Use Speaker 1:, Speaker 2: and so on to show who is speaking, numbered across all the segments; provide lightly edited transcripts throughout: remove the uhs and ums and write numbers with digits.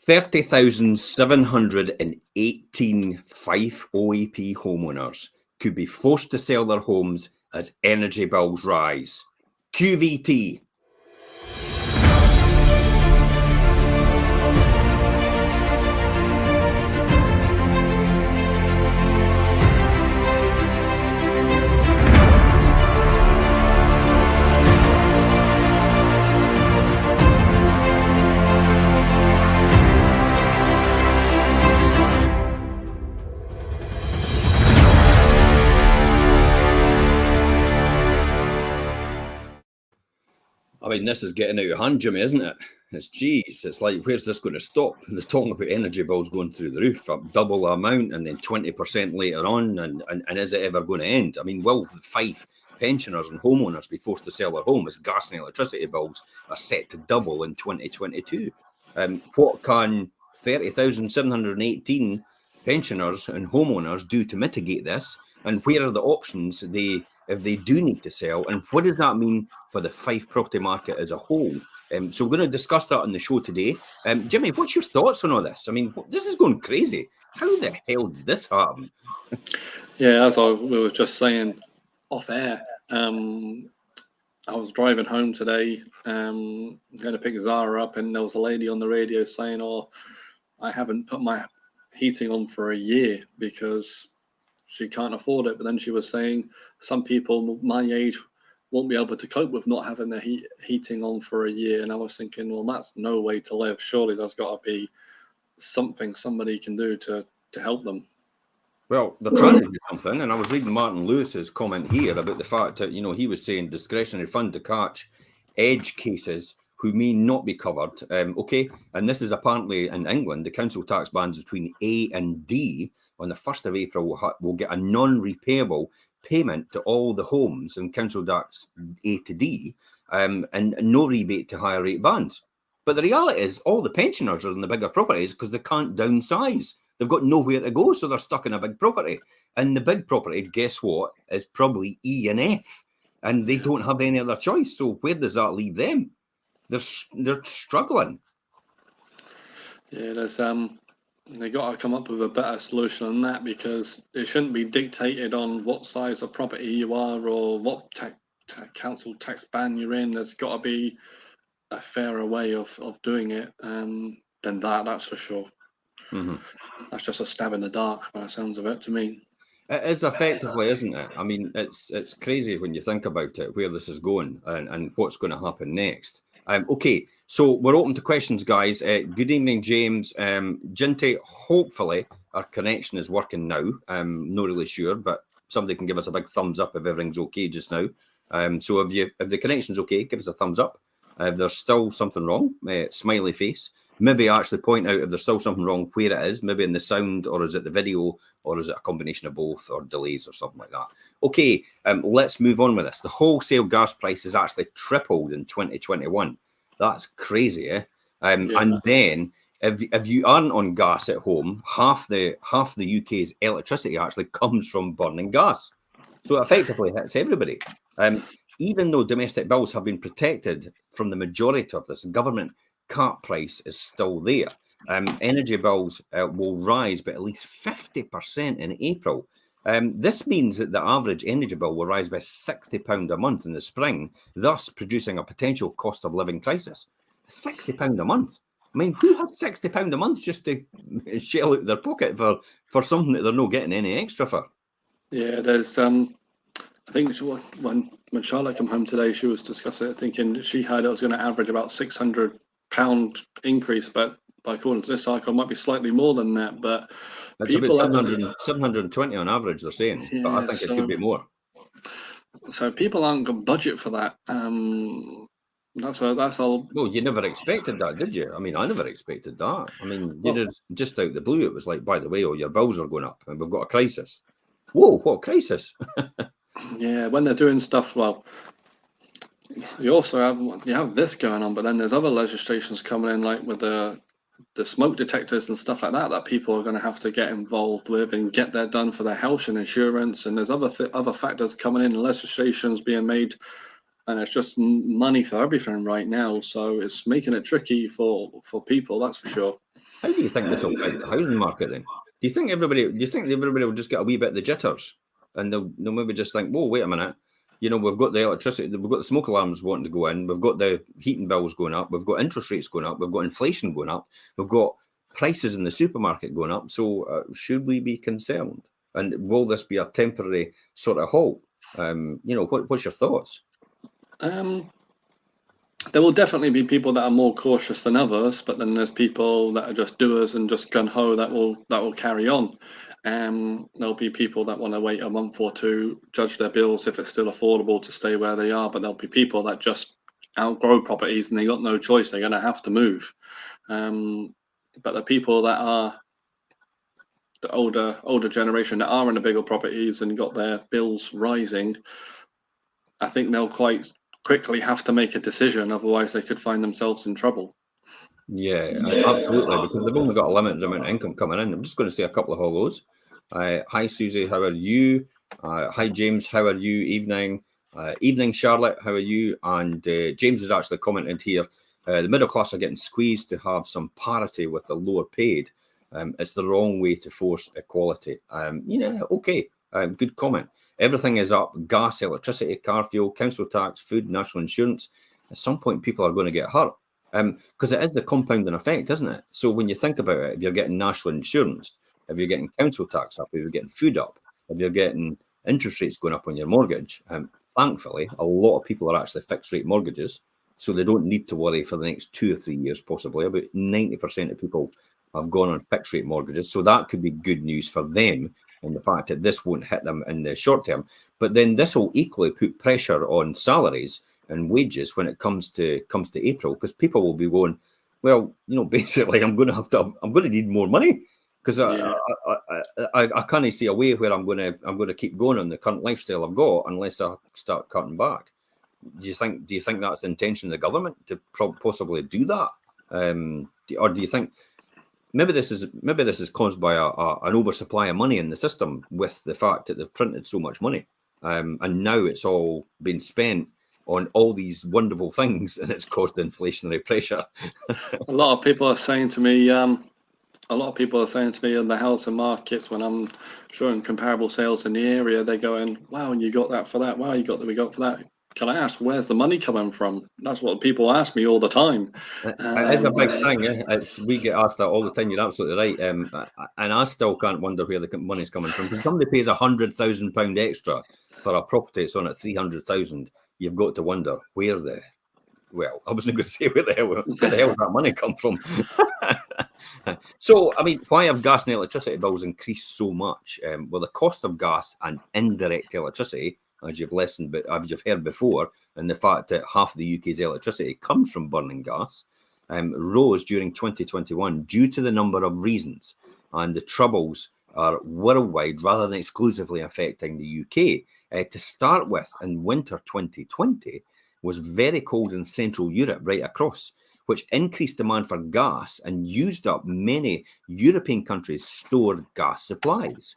Speaker 1: 30,718 Fife OAP homeowners could be forced to sell their homes as energy bills rise. QVT. I mean, this is getting out of hand, Jimmy, isn't it? It's like, where's this going to stop? They're talking about energy bills going through the roof, up double the amount, and then 20% later on, and is it ever going to end? I mean, will Fife pensioners and homeowners be forced to sell their home as gas and electricity bills are set to double in 2022? What can 30,718 pensioners and homeowners do to mitigate this? And where are the options if they do need to sell? And what does that mean for the Fife property market as a whole? So we're going to discuss that on the show today. Jimmy, what's your thoughts on all this? I mean, this is going crazy. How the hell did this happen?
Speaker 2: Yeah, as we were just saying off air, I was driving home today, going to pick Zara up, and there was a lady on the radio saying, "Oh, I haven't put my heating on for a year because she can't afford it." But then she was saying some people my age won't be able to cope with not having their heating on for a year. And I was thinking, well, that's no way to live. Surely there's got to be something somebody can do to help them.
Speaker 1: Well, they're trying to do something, and I was reading Martin Lewis's comment here about the fact that, he was saying discretionary fund to catch edge cases who may not be covered. Okay, and this is apparently in England, the council tax bands between A and D on the 1st of April will get a non-repayable payment to all the homes in council tax A to D, and no rebate to higher rate bands. But the reality is all the pensioners are in the bigger properties because they can't downsize. They've got nowhere to go, so they're stuck in a big property. And the big property, guess what, is probably E and F, and they don't have any other choice. So where does that leave them? They're struggling.
Speaker 2: Yeah, they got to come up with a better solution than that, because it shouldn't be dictated on what size of property you are or what council tax band you're in. There's got to be a fairer way of doing it than that's for sure. Mm-hmm. That's just a stab in the dark by the sounds of it to me.
Speaker 1: It is effectively, isn't it? I mean, it's crazy when you think about it, where this is going and what's going to happen next. Okay, so we're open to questions, guys. Good evening, James. Jinty, hopefully our connection is working now. I'm not really sure, but somebody can give us a big thumbs up if everything's okay just now. So if the connection's okay, give us a thumbs up. If there's still something wrong, smiley face. Maybe actually point out if there's still something wrong, where it is, maybe in the sound, or is it the video, or is it a combination of both, or delays or something like that. Okay, let's move on with this. The wholesale gas price has actually tripled in 2021. That's crazy, eh? Yeah. And then if you aren't on gas at home, half the UK's electricity actually comes from burning gas. So it effectively hits everybody. Even though domestic bills have been protected from the majority of this, government cap price is still there. Energy bills will rise by at least 50% in April. This means that the average energy bill will rise by £60 a month in the spring, thus producing a potential cost of living crisis. £60 a month. I mean, who has £60 a month just to shell out their pocket for something that they're not getting any extra for?
Speaker 2: Yeah, there's I think when Charlotte came home today, she was discussing it, thinking she heard it was going to average about £600 increase, but according to this cycle, it might be slightly more than that. But
Speaker 1: it's about 720 on average, they're saying, yeah, but I think it could be more.
Speaker 2: So people aren't got budget for that. That's all.
Speaker 1: Well, you never expected that, did you? I mean, I never expected that. I mean, just out the blue, it was like, by the way, all your bills are going up, and we've got a crisis. Whoa, what crisis?
Speaker 2: Yeah, when they're doing stuff, well, you also have this going on, but then there's other legislations coming in, like with the smoke detectors and stuff like that people are going to have to get involved with and get that done for their health and insurance. And there's other factors coming in, legislations being made, and it's just money for everything right now. So it's making it tricky for people, that's for sure.
Speaker 1: How do you think this will affect the housing market then? Do you think everybody will just get a wee bit of the jitters, and they'll maybe just think, whoa, wait a minute, we've got the electricity, we've got the smoke alarms wanting to go in, we've got the heating bills going up, we've got interest rates going up, we've got inflation going up, we've got prices in the supermarket going up. So should we be concerned? And will this be a temporary sort of halt? What's your thoughts?
Speaker 2: There will definitely be people that are more cautious than others, but then there's people that are just doers and just gun ho that will carry on. There'll be people that want to wait a month or two, judge their bills if it's still affordable to stay where they are. But there'll be people that just outgrow properties and they got no choice; they're going to have to move. But the people that are the older generation that are in the bigger properties and got their bills rising, I think they'll quite quickly have to make a decision, otherwise they could find themselves in trouble.
Speaker 1: Yeah, absolutely, because they've only got a limited amount of income coming in. I'm just going to say a couple of hellos. Hi, Susie, how are you? Hi, James, how are you? Evening. Evening, Charlotte, how are you? And James has actually commented here, the middle class are getting squeezed to have some parity with the lower paid. It's the wrong way to force equality. Okay, good comment. Everything is up: gas, electricity, car fuel, council tax, food, national insurance. At some point, people are going to get hurt because it is the compounding effect, isn't it? So when you think about it, if you're getting national insurance, if you're getting council tax up, if you're getting food up, if you're getting interest rates going up on your mortgage, thankfully, a lot of people are actually fixed rate mortgages, so they don't need to worry for the next 2 or 3 years, possibly. About 90% of people have gone on fixed rate mortgages, so that could be good news for them, and the fact that this won't hit them in the short term. But then this will equally put pressure on salaries and wages when it comes to April, because people will be going, well, basically, I'm going to need more money, because I can't see a way where I'm going to keep going on the current lifestyle I've got unless I start cutting back. Do you think that's the intention of the government to possibly do that, or do you think maybe this is caused by an oversupply of money in the system, with the fact that they've printed so much money, and now it's all been spent on all these wonderful things, and it's caused inflationary pressure?
Speaker 2: A lot of people are saying to me, in the housing markets, when I'm showing comparable sales in the area, they're going, wow, and you got that for that? Wow, we got for that. Can I ask, where's the money coming from? That's what people ask me all the time.
Speaker 1: It's a big thing. We get asked that all the time. You're absolutely right. And I still can't wonder where the money's coming from. When somebody pays £100,000 extra for a property that's on at 300,000, you've got to wonder where well, I wasn't going to say where the hell does that money come from? So, I mean, why have gas and electricity bills increased so much? Well, the cost of gas and indirect electricity, as you've heard before, and the fact that half of the UK's electricity comes from burning gas, rose during 2021 due to the number of reasons. And the troubles are worldwide rather than exclusively affecting the UK. To start with, in winter 2020, was very cold in Central Europe right across, which increased demand for gas and used up many European countries' stored gas supplies.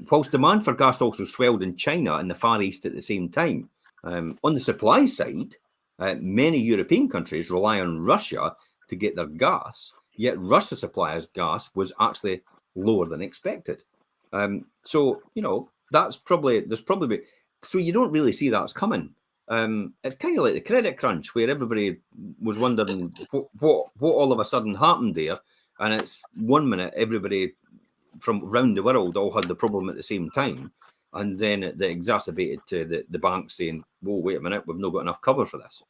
Speaker 1: Whilst demand for gas also swelled in China and the Far East at the same time. On the supply side, many European countries rely on Russia to get their gas, yet Russia's supply of gas was actually lower than expected. So you don't really see that's coming. It's kind of like the credit crunch, where everybody was wondering what all of a sudden happened there, and it's 1 minute everybody from around the world all had the problem at the same time, and then it exacerbated to the bank saying, "Whoa, wait a minute, we've not got enough cover for this."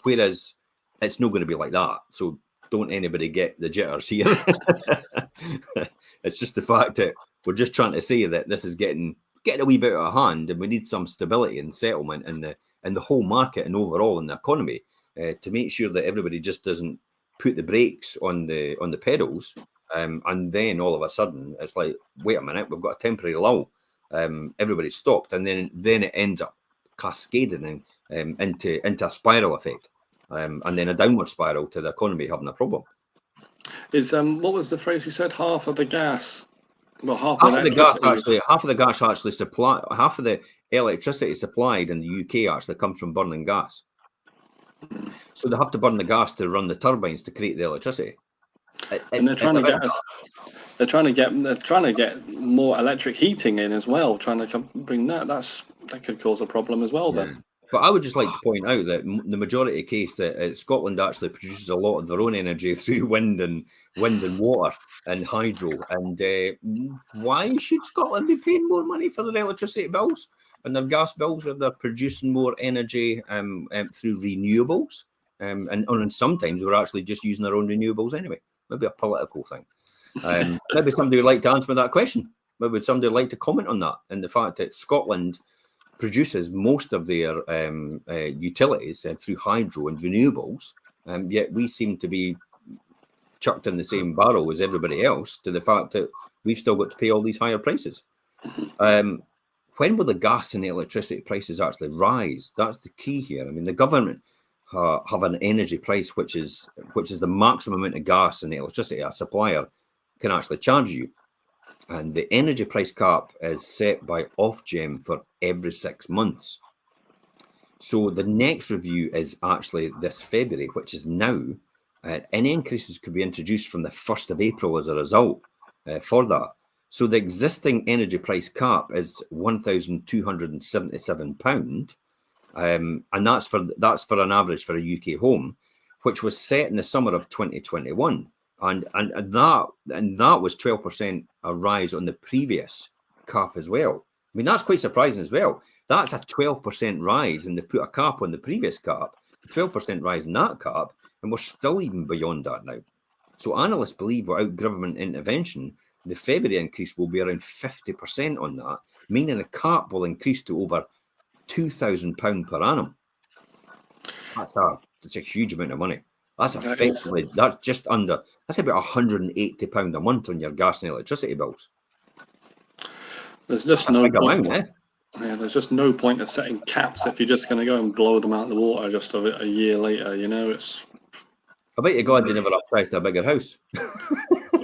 Speaker 1: Whereas it's not going to be like that. So don't anybody get the jitters here. It's just the fact that we're just trying to say that this is getting a wee bit out of hand, and we need some stability and settlement in the whole market and overall in the economy, to make sure that everybody just doesn't put the brakes on the pedals, and then all of a sudden it's like, wait a minute, we've got a temporary lull, everybody stopped, and then it ends up cascading into a spiral effect, and then a downward spiral to the economy having a problem.
Speaker 2: Is what was the phrase you said? Half of the gas. Well, half of the electricity supplied in the UK actually comes from burning gas. So they have to burn the gas to run the turbines to create the electricity. And they're trying to get us. They're trying to get more electric heating in as well. Trying to bring that. That could cause a problem as well. Then.
Speaker 1: But I would just like to point out that the majority of case that Scotland actually produces a lot of their own energy through wind and water and hydro. And why should Scotland be paying more money for their electricity bills and their gas bills if they're producing more energy through renewables? And sometimes we're actually just using our own renewables anyway. Maybe a political thing. Maybe somebody would like to answer me that question. Maybe somebody would like to comment on that and the fact that Scotland produces most of their utilities through hydro and renewables, yet we seem to be chucked in the same barrel as everybody else to the fact that we've still got to pay all these higher prices. When will the gas and the electricity prices actually rise? That's the key here. I mean, the government have an energy price which is the maximum amount of gas and the electricity a supplier can actually charge you. And the energy price cap is set by Ofgem for every 6 months. So the next review is actually this February, which is now. Any increases could be introduced from the 1st of April as a result for that. So the existing energy price cap is £1,277, and that's for an average for a UK home, which was set in the summer of 2021. And that was 12% a rise on the previous cap as well. I mean, that's quite surprising as well. That's a 12% rise, and they've put a cap on the previous cap, a 12% rise in that cap, and we're still even beyond that now. So analysts believe without government intervention, the February increase will be around 50% on that, meaning the cap will increase to over £2,000 per annum. That's a huge amount of money. That's effectively, that's about £180 a month on your gas and electricity bills.
Speaker 2: There's just no point. Yeah, there's just no point of setting caps if you're just going to go and blow them out of the water just a year later. You know, it's.
Speaker 1: I bet you're glad you never upsized a bigger house.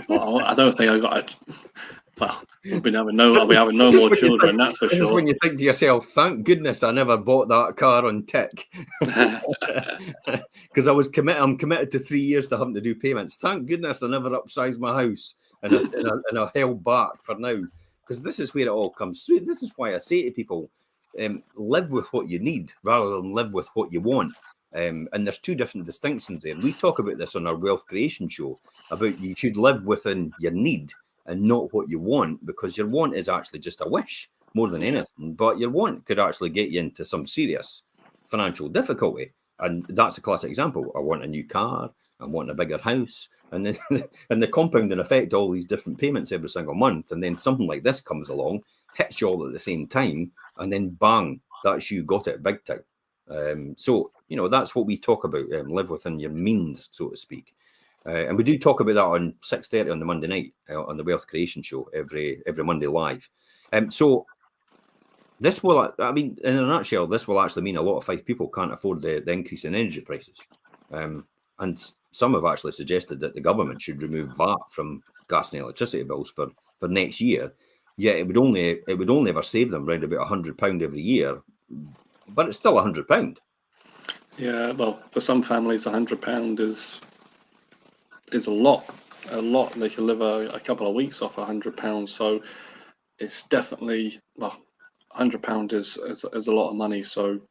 Speaker 2: Well, I don't think I got a. Well, we'll be having no more children. That's for sure.
Speaker 1: This is when you think to yourself, "Thank goodness I never bought that car on tick," because I'm committed to 3 years to having to do payments. Thank goodness I never upsized my house and I held back for now, because this is where it all comes through. This is why I say to people, live with what you need rather than live with what you want. And there's two different distinctions there. We talk about this on our wealth creation show about you should live within your need and not what you want, because your want is actually just a wish more than anything. But your want could actually get you into some serious financial difficulty. And that's a classic example. I want a new car. I want a bigger house. And then and the compounding effect, all these different payments every single month. And then something like this comes along, hits you all at the same time. And then bang, that's you got it big time. So, that's what we talk about. Live within your means, so to speak. And we do talk about that on 6:30 on the Monday night on the Wealth Creation Show every Monday live. So this will, in a nutshell, this will actually mean a lot of Fife people can't afford the increase in energy prices. And some have actually suggested that the government should remove VAT from gas and electricity bills for next year. Yeah, it would only ever save them around about £100 every year, but it's still £100.
Speaker 2: Yeah, well, for some families, £100 is a lot. They can live a couple of weeks off £100. So it's definitely, £100 is a lot of money. So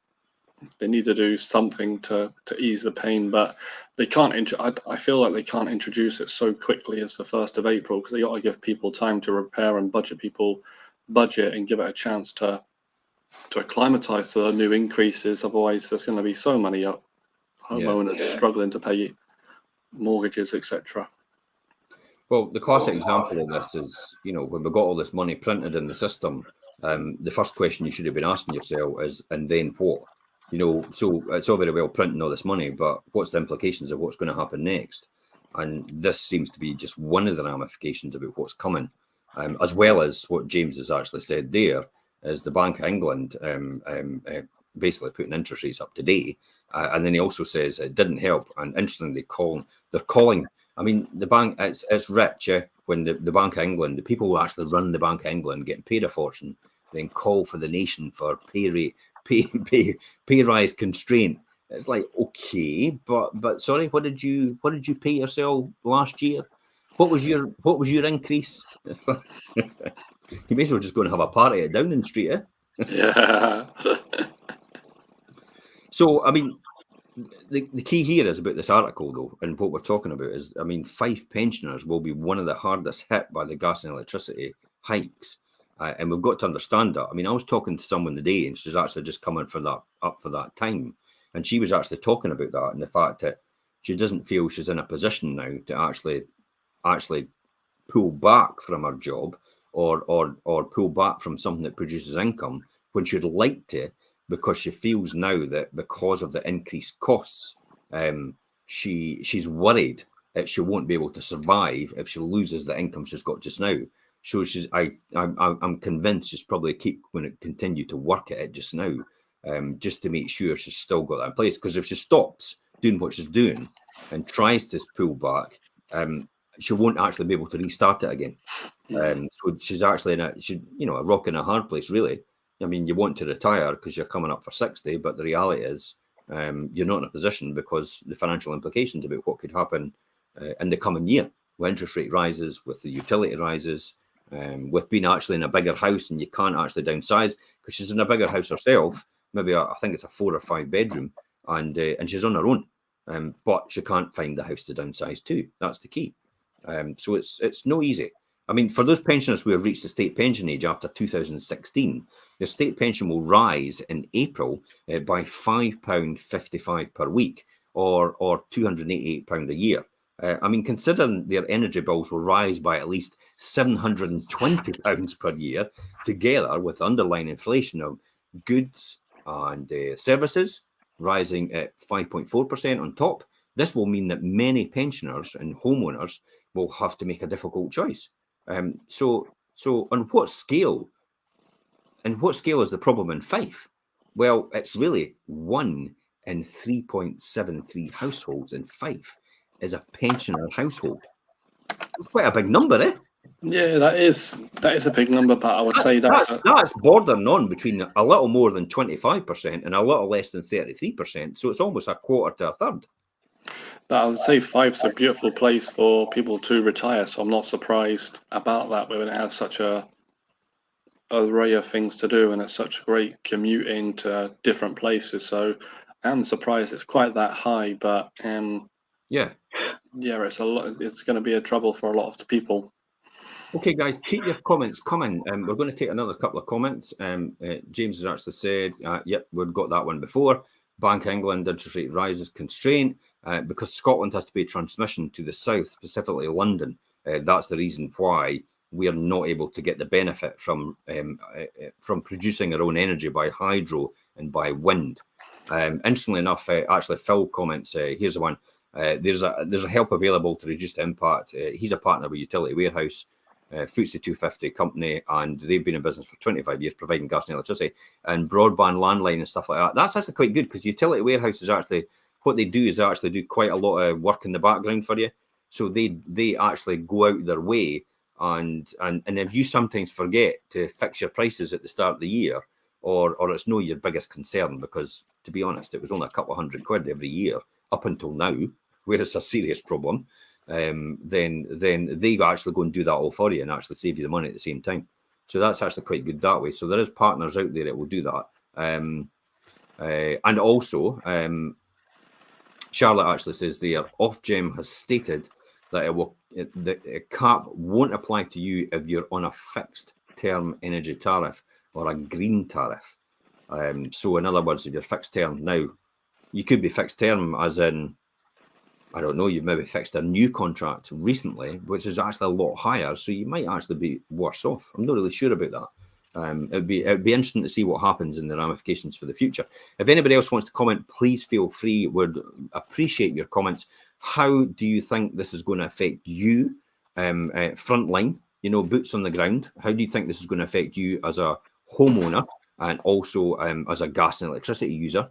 Speaker 2: they need to do something to ease the pain, but they can't. I feel like they can't introduce it so quickly as the 1st of April, because they got to give people time to repair and budget and give it a chance to acclimatise to the new increases. Otherwise, there's going to be so many homeowners struggling to pay mortgages, etc.
Speaker 1: Well, the classic example of this is, when we got all this money printed in the system, the first question you should have been asking yourself is, and then what? So it's all very well printing all this money, but what's the implications of what's going to happen next? And this seems to be just one of the ramifications about what's coming, as well as what James has actually said there, is the Bank of England basically putting interest rates up today. And then he also says it didn't help. And interestingly, they're calling, the bank, it's rich, when the Bank of England, the people who actually run the Bank of England getting paid a fortune, then call for the nation for pay rise constraint. It's like, okay, but sorry, what did you pay yourself last year? What was your increase? You may as well just go and have a party at Downing Street, eh?
Speaker 2: Yeah.
Speaker 1: So, I mean, the key here is about this article, though, and what we're talking about is, I mean, Fife pensioners will be one of the hardest hit by the gas and electricity hikes, and we've got to understand that. I mean, I was talking to someone today, and she's actually just coming up for that time, and she was actually talking about that and the fact that she doesn't feel she's in a position now to actually pull back from her job or pull back from something that produces income when she'd like to, because she feels now that because of the increased costs, she's worried that she won't be able to survive if she loses the income she's got just now. So I'm convinced she's probably going to continue to work at it just now, just to make sure she's still got that in place. Because if she stops doing what she's doing and tries to pull back, she won't actually be able to restart it again. So she's actually in a rock in a hard place, really. I mean, you want to retire because you're coming up for 60, but the reality is you're not in a position because the financial implications about what could happen in the coming year, with interest rate rises, with the utility rises, with being actually in a bigger house and you can't actually downsize because she's in a bigger house herself. Maybe I think it's a 4 or 5 bedroom, and she's on her own, but she can't find the house to downsize to. That's the key. So it's no easy. I mean, for those pensioners who have reached the state pension age after 2016, their state pension will rise in April by £5.55 per week, or £288 a year. I mean, considering their energy bills will rise by at least £720 per year, together with underlying inflation of goods and services rising at 5.4% on top, this will mean that many pensioners and homeowners will have to make a difficult choice. So on what scale? And what scale is the problem in Fife? Well, it's really 1 in 3.73 households in Fife is a pensioner household. It's quite a big number, eh?
Speaker 2: Yeah, that is a big number, but I would say
Speaker 1: that's bordering on between a little more than 25% and a little less than 33%. So it's almost a quarter to a third.
Speaker 2: But I would say Fife's a beautiful place for people to retire, so I'm not surprised about that when it has such a array of things to do and it's such great commuting to different places. So I'm surprised it's quite that high, but
Speaker 1: yeah,
Speaker 2: it's a lot. It's going to be a trouble for a lot of the people.
Speaker 1: Okay, guys, keep your comments coming. We're going to take another couple of comments. James has actually said, yep, we've got that one before. Bank of England interest rate rises constraint because Scotland has to pay transmission to the south, specifically London. That's the reason why we are not able to get the benefit from producing our own energy by hydro and by wind. Interestingly enough, actually, Phil comments, here's the one. There's a help available to reduce the impact. He's a partner with Utility Warehouse, FTSE 250 company, and they've been in business for 25 years providing gas and electricity and broadband, landline and stuff like that. That's actually quite good because Utility Warehouse is actually, what they do is they actually do quite a lot of work in the background for you. So they actually go out their way, and if you sometimes forget to fix your prices at the start of the year, or it's not your biggest concern, because to be honest, it was only a couple of £100 every year up until now, where it's a serious problem, then they actually go and do that all for you and actually save you the money at the same time. So that's actually quite good that way. So there is partners out there that will do that. And also, Charlotte actually says there, Ofgem has stated that the cap won't apply to you if you're on a fixed term energy tariff or a green tariff. So in other words, if you're fixed term now, you could be fixed term as in, I don't know, you've maybe fixed a new contract recently, which is actually a lot higher, so you might actually be worse off. I'm not really sure about that. It'd be interesting to see what happens in the ramifications for the future. If anybody else wants to comment, please feel free. Would appreciate your comments. How do you think this is going to affect you, frontline, boots on the ground? How do you think this is going to affect you as a homeowner and also as a gas and electricity user?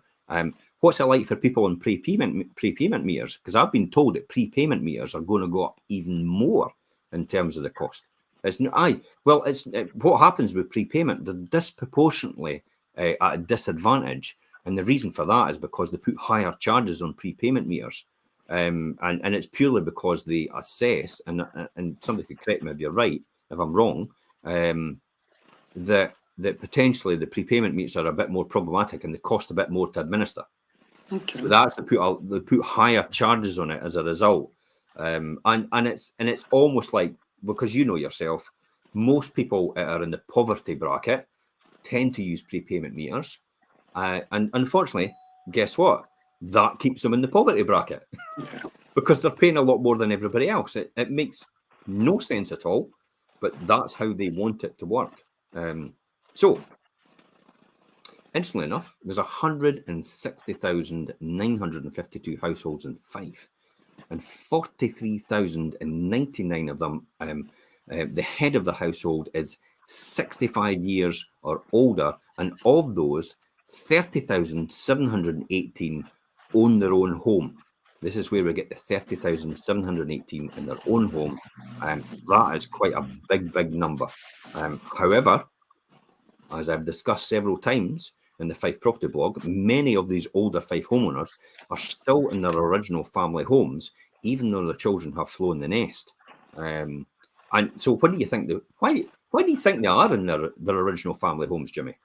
Speaker 1: What's it like for people on prepayment meters? Because I've been told that prepayment meters are going to go up even more in terms of the cost. What happens with prepayment? They're disproportionately at a disadvantage, and the reason for that is because they put higher charges on prepayment meters. and it's purely because they assess, and somebody could correct me if you're right, if I'm wrong, that potentially the prepayment meters are a bit more problematic and they cost a bit more to administer.
Speaker 2: Okay.
Speaker 1: So that's they put higher charges on it as a result, and it's almost like, because you know yourself, most people that are in the poverty bracket tend to use prepayment meters, and unfortunately, guess what? That keeps them in the poverty bracket because they're paying a lot more than everybody else. It makes no sense at all, but that's how they want it to work. So, interestingly enough, there's 160,952 households in Fife, and 43,099 of them, the head of the household is 65 years or older, and of those, 30,718 own their own home. This is where we get the 30,718 in their own home, and that is quite a big number. However, as I've discussed several times in the Fife Property blog, many of these older Fife homeowners are still in their original family homes, even though their children have flown the nest. And so, what do you think? Why do you think they are in their original family homes, Jimmy?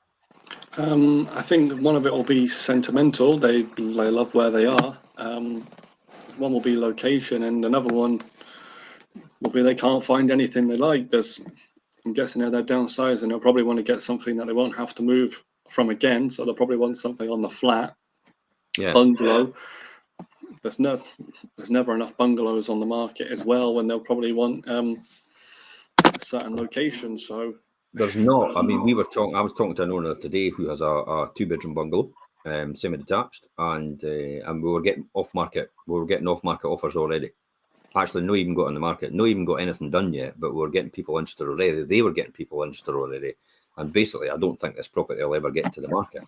Speaker 2: I think one of it will be sentimental. They love where they are. One will be location, and another one will be they can't find anything they like. I'm guessing they're downsizing. They'll probably want to get something that they won't have to move from again. So they'll probably want something on the flat, bungalow. There's never enough bungalows on the market as well, when they'll probably want a certain location. So
Speaker 1: there's not. I mean, I was talking to an owner today who has a 2-bedroom bungalow, semi-detached, and we were getting off market. We were getting off market offers already. Actually, not even got on the market, not even got anything done yet, but we're getting people interested already. They were getting people interested already. And basically, I don't think this property will ever get into the market.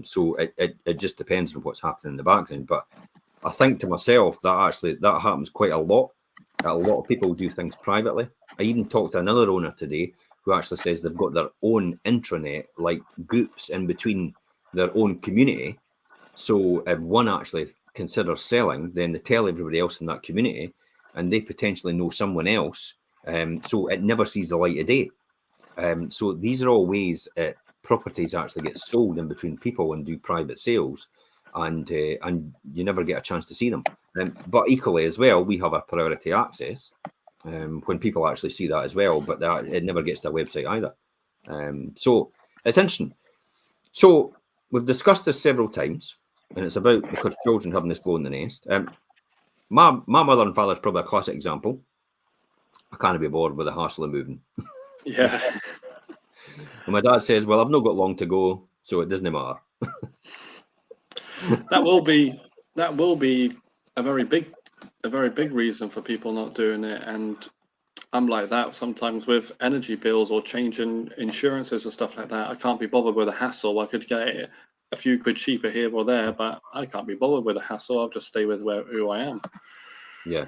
Speaker 1: So it just depends on what's happening in the background. But I think to myself that happens quite a lot. A lot of people do things privately. I even talked to another owner today who actually says they've got their own intranet, like groups in between their own community. So if one actually considers selling, then they tell everybody else in that community, and they potentially know someone else. So it never sees the light of day. So these are all ways properties actually get sold in between people and do private sales, and you never get a chance to see them. But equally as well, we have a priority access when people actually see that as well, but it never gets to our website either. So it's interesting. So we've discussed this several times, and it's about because children having this flow in the nest. My mother and father is probably a classic example. I can't be bored with the hassle of moving.
Speaker 2: Yeah.
Speaker 1: And my dad says, "Well, I've not got long to go, so it doesn't matter."
Speaker 2: That will be a very big reason for people not doing it. And I'm like that sometimes with energy bills or changing insurances and stuff like that. I can't be bothered with a hassle. I could get it a few quid cheaper here or there, but I can't be bothered with a hassle. I'll just stay with who I am.
Speaker 1: Yeah,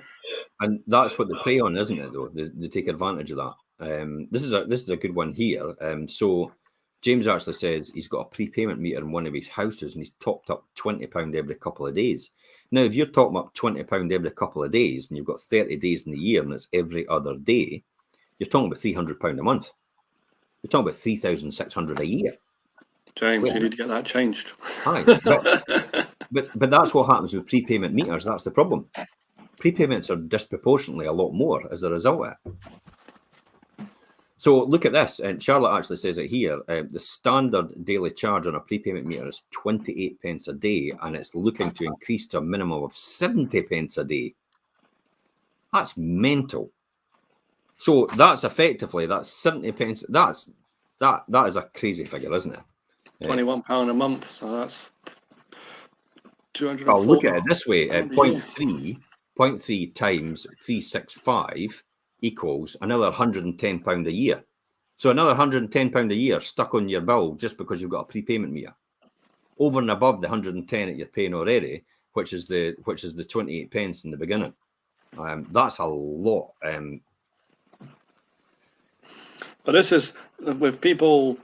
Speaker 1: and that's what they prey on, isn't it? Though they take advantage of that. This is a good one here. So James actually says he's got a prepayment meter in one of his houses, and he's topped up £20 every couple of days. Now, if you're topping up £20 every couple of days, and you've got 30 days in the year, and it's every other day, you're talking about £300 a month. You're talking about 3,600 a year.
Speaker 2: James, you need to get that changed.
Speaker 1: Hi, but that's what happens with prepayment meters. That's the problem. Prepayments are disproportionately a lot more as a result of it. So look at this, and Charlotte actually says it here. The standard daily charge on a prepayment meter is 28 pence a day, and it's looking to increase to a minimum of 70 pence a day. That's mental. So that's 70 pence. That is a crazy figure, isn't it?
Speaker 2: £21 a month, so that's 240.
Speaker 1: I'll look at it this way: 0.3 times 365 equals another £110 a year. So another £110 a year stuck on your bill just because you've got a prepayment meter, over and above the 110 that you're paying already, which is the 28 pence in the beginning. That's a lot.
Speaker 2: But this is with people.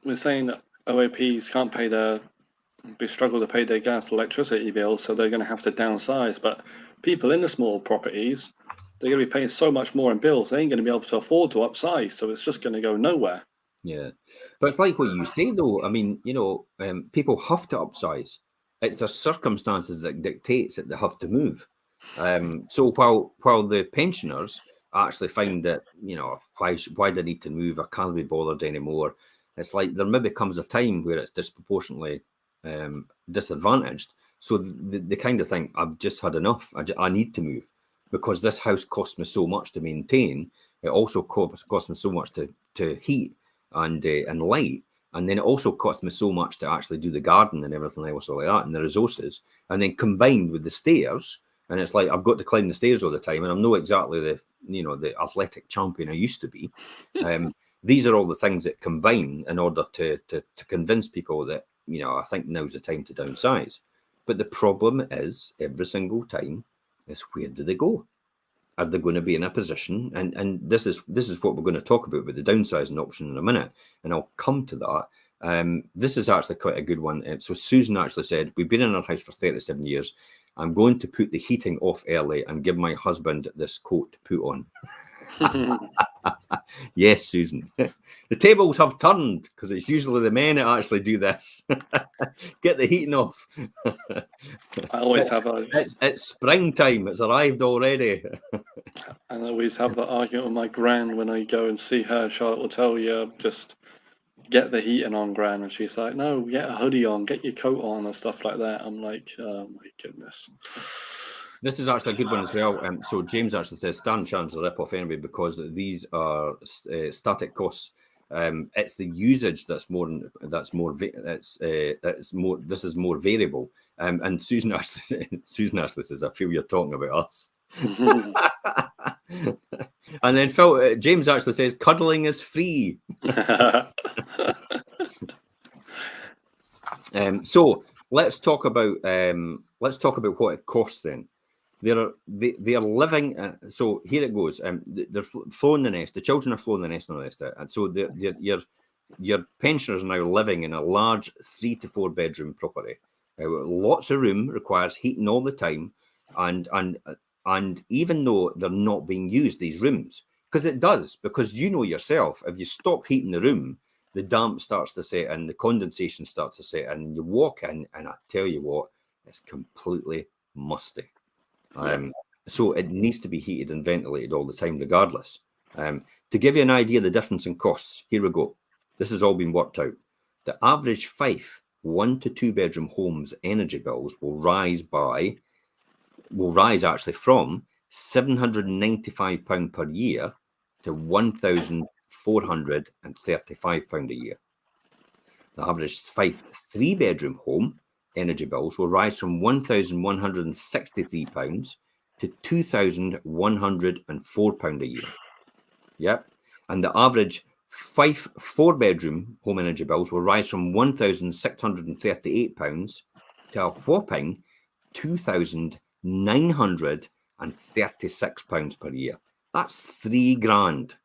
Speaker 2: We're saying that OAPs can't pay their They struggle to pay their gas, electricity bills, so they're going to have to downsize. But people in the small properties, they're going to be paying so much more in bills, they ain't going to be able to afford to upsize. So it's just going to go nowhere.
Speaker 1: Yeah, but it's like what you say, though. I mean, people have to upsize. It's their circumstances that dictates that they have to move. So while the pensioners actually find that, why they need to move, I can't be bothered anymore. It's like there maybe comes a time where it's disproportionately disadvantaged. So they kind of think, I've just had enough. I need to move because this house costs me so much to maintain. It also costs me so much to heat and light. And then it also costs me so much to actually do the garden and everything else like that and the resources. And then combined with the stairs, and it's like I've got to climb the stairs all the time, and I'm not exactly the athletic champion I used to be. These are all the things that combine in order to convince people that, I think now's the time to downsize. But the problem is every single time is, where do they go? Are they going to be in a position? And this is what we're going to talk about with the downsizing option in a minute, and I'll come to that. This is actually quite a good one. So Susan actually said, we've been in our house for 37 years. I'm going to put the heating off early and give my husband this coat to put on. Yes, Susan. The tables have turned because it's usually the men that actually do this. Get the heating off.
Speaker 2: I always
Speaker 1: it's springtime. It's arrived already.
Speaker 2: I always have that argument with my gran when I go and see her. Charlotte will tell you, just get the heating on, gran, and she's like, no, get a hoodie on, get your coat on, and stuff like that. I'm like, oh my goodness.
Speaker 1: This is actually a good one as well. So James actually says stand chance to rip off anyway because these are static costs. It's the usage that's more. This is more variable. And Susan actually says, I feel you're talking about us. And then James actually says cuddling is free. So let's talk about what it costs then. They are living. So here it goes. They're flowing the nest. The children are flowing the nest and all this. And so your pensioners are now living in a large 3 to 4 bedroom property. Lots of room, requires heating all the time, and even though they're not being used, these rooms, because it does, because yourself, if you stop heating the room, the damp starts to set in, the condensation starts to set in. You walk in, and I tell you what, it's completely musty. So it needs to be heated and ventilated all the time, regardless. To give you an idea of the difference in costs, here we go. This has all been worked out. The average Fife 1 to 2 bedroom homes energy bills will rise actually from £795 per year to £1,435 a year. The average Fife 3 bedroom home energy bills will rise from £1,163 to £2,104 a year. Yep. And the average Fife 4 bedroom home energy bills will rise from £1,638 to a whopping £2,936 per year. That's £3,000.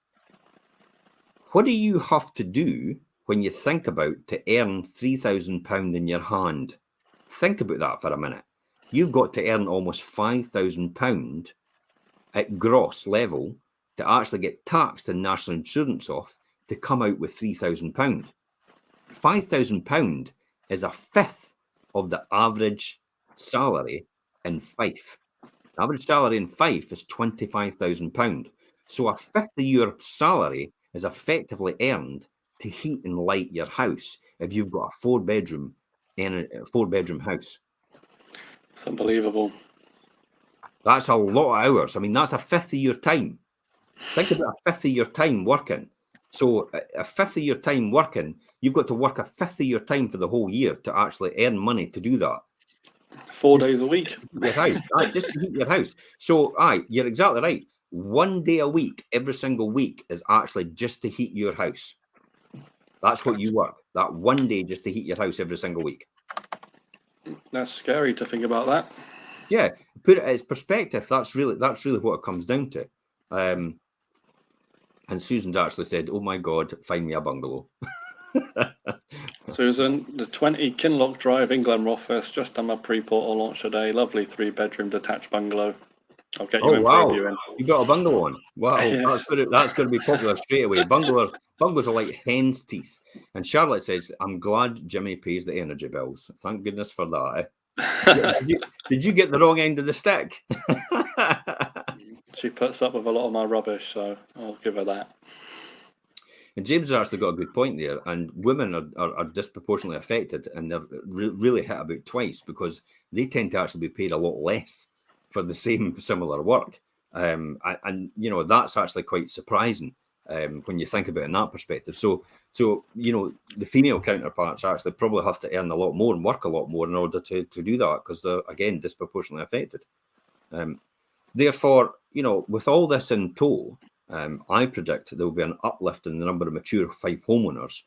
Speaker 1: What do you have to do when you think about to earn £3,000 in your hand? Think about that for a minute. You've got to earn almost £5,000 at gross level to actually get taxed and national insurance off to come out with £3,000. £5,000 is a fifth of the average salary in Fife. The average salary in Fife is £25,000. So a fifth of your salary is effectively earned to heat and light your house if you've got a 4 bedroom house.
Speaker 2: It's unbelievable.
Speaker 1: That's a lot of hours. I mean, that's a fifth of your time. Think about a fifth of your time working. So a fifth of your time working, you've got to work a fifth of your time for the whole year to actually earn money to do that.
Speaker 2: 4 days a week.
Speaker 1: Your house, just to heat your house. So, you're exactly right. 1 day a week, every single week, is actually just to heat your house. That's what you work. That 1 day just to heat your house every single week.
Speaker 2: That's scary to think about that.
Speaker 1: Yeah, put it as perspective. That's really what it comes down to. And Susan's actually said, "Oh my God, find me a bungalow."
Speaker 2: Susan, the 20 Kinloch Drive in Glenrothes, just done my pre-portal launch today. Lovely 3-bedroom detached bungalow. I'll get you
Speaker 1: Oh
Speaker 2: in for a
Speaker 1: wow,
Speaker 2: viewing.
Speaker 1: you got a bungalow on. Wow,
Speaker 2: Yeah.
Speaker 1: that's going to be popular straight away. Bungalows are like hen's teeth. And Charlotte says, "I'm glad Jimmy pays the energy bills. Thank goodness for that." Did you get the wrong end of the stick?
Speaker 2: She puts up with a lot of my rubbish, so I'll give her that.
Speaker 1: And James has actually got a good point there. And women are disproportionately affected, and they're really hit about twice because they tend to actually be paid a lot less for the same similar work. And that's actually quite surprising when you think about it in that perspective. So the female counterparts actually probably have to earn a lot more and work a lot more in order to do that because they're, again, disproportionately affected. Therefore, with all this in tow, I predict there will be an uplift in the number of mature Fife homeowners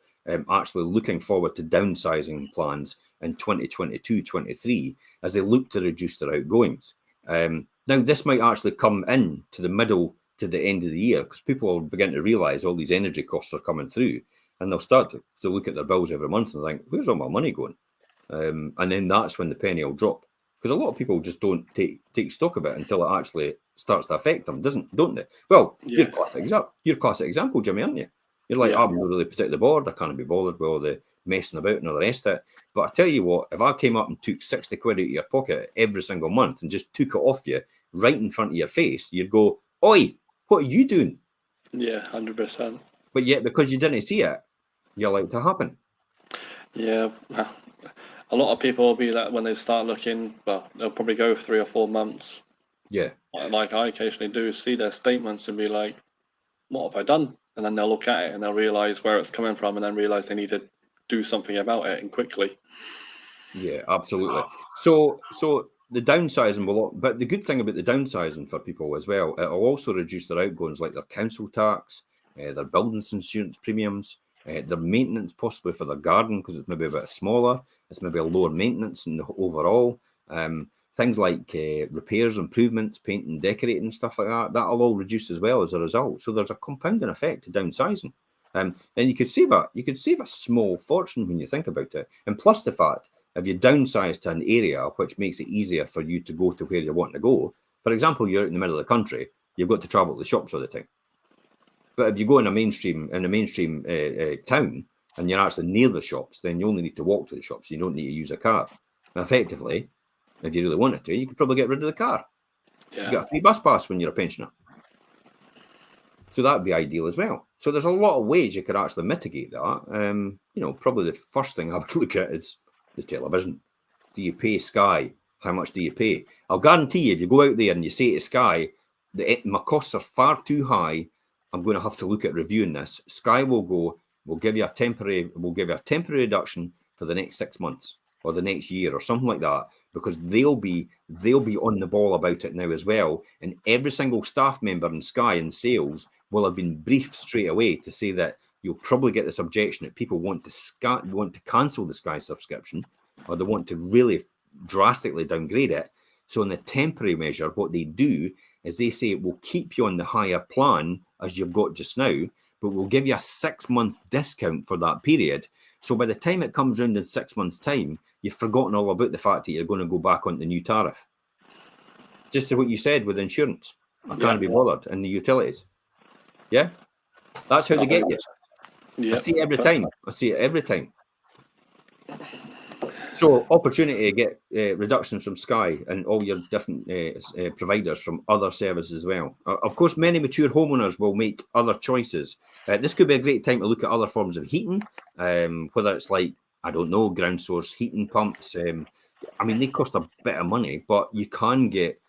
Speaker 1: actually looking forward to downsizing plans in 2022-23 as they look to reduce their outgoings. Now, this might actually come in to the middle to the end of the year because people will begin to realise all these energy costs are coming through, and they'll start to look at their bills every month and think, where's all my money going? And then that's when the penny will drop. Because a lot of people just don't take stock of it until it actually starts to affect them, don't they? Well,
Speaker 2: Yeah.
Speaker 1: you're a classic example, Jimmy, aren't you? You're like,
Speaker 2: Yeah.
Speaker 1: I'm not really particularly bored. I can't be bothered with all the messing about and all the rest of it. But I tell you what, if I came up and took 60 quid out of your pocket every single month and just took it off you right in front of your face, you'd go, oi, what are you doing?
Speaker 2: Yeah, 100%.
Speaker 1: But yet, because you didn't see it, you allow it to happen.
Speaker 2: Yeah. A lot of people will be that when they start looking, well, they'll probably go 3 or 4 months.
Speaker 1: Yeah.
Speaker 2: Like I occasionally do, see their statements and be like, what have I done? And then they'll look at it and they'll realize where it's coming from and then realize they need to do something about it and quickly.
Speaker 1: Yeah, absolutely. So the downsizing but the good thing about the downsizing for people as well, it'll also reduce their outgoings like their council tax, their buildings insurance premiums, their maintenance possibly for their garden because it's maybe a bit smaller, it's maybe a lower maintenance in the overall. Things like repairs, improvements, painting, decorating, stuff like that, that'll all reduce as well as a result. So there's a compounding effect to downsizing. And you could save a small fortune when you think about it. And plus the fact, if you downsize to an area which makes it easier for you to go to where you want to go, for example, you're out in the middle of the country, you've got to travel to the shops all the time. But if you go in a mainstream town and you're actually near the shops, then you only need to walk to the shops. You don't need to use a car. And effectively, if you really wanted to, you could probably get rid of the car.
Speaker 2: Yeah.
Speaker 1: You get a free bus pass when you're a pensioner. So that would be ideal as well. So there's a lot of ways you could actually mitigate that. Probably the first thing I would look at is the television. Do you pay Sky? How much do you pay? I'll guarantee you, if you go out there and you say to Sky, my costs are far too high, I'm going to have to look at reviewing this. Sky will give you a temporary reduction for the next 6 months or the next year or something like that, because they'll be on the ball about it now as well. And every single staff member in Sky and sales will have been briefed straight away to say that you'll probably get this objection that people want to cancel the Sky subscription, or they want to really drastically downgrade it. So in the temporary measure, what they do is they say we'll keep you on the higher plan as you've got just now, but we'll give you a 6 month discount for that period. So by the time it comes round in 6 months' time, you've forgotten all about the fact that you're going to go back on the new tariff. Just what you said with insurance. I can't be bothered, and the utilities. Yeah? That's how they get you.
Speaker 2: Yep.
Speaker 1: I see it every time. So opportunity to get reductions from Sky and all your different providers from other services as well. Of course, many mature homeowners will make other choices. This could be a great time to look at other forms of heating, whether it's like, I don't know, ground source heating pumps. They cost a bit of money, but you can get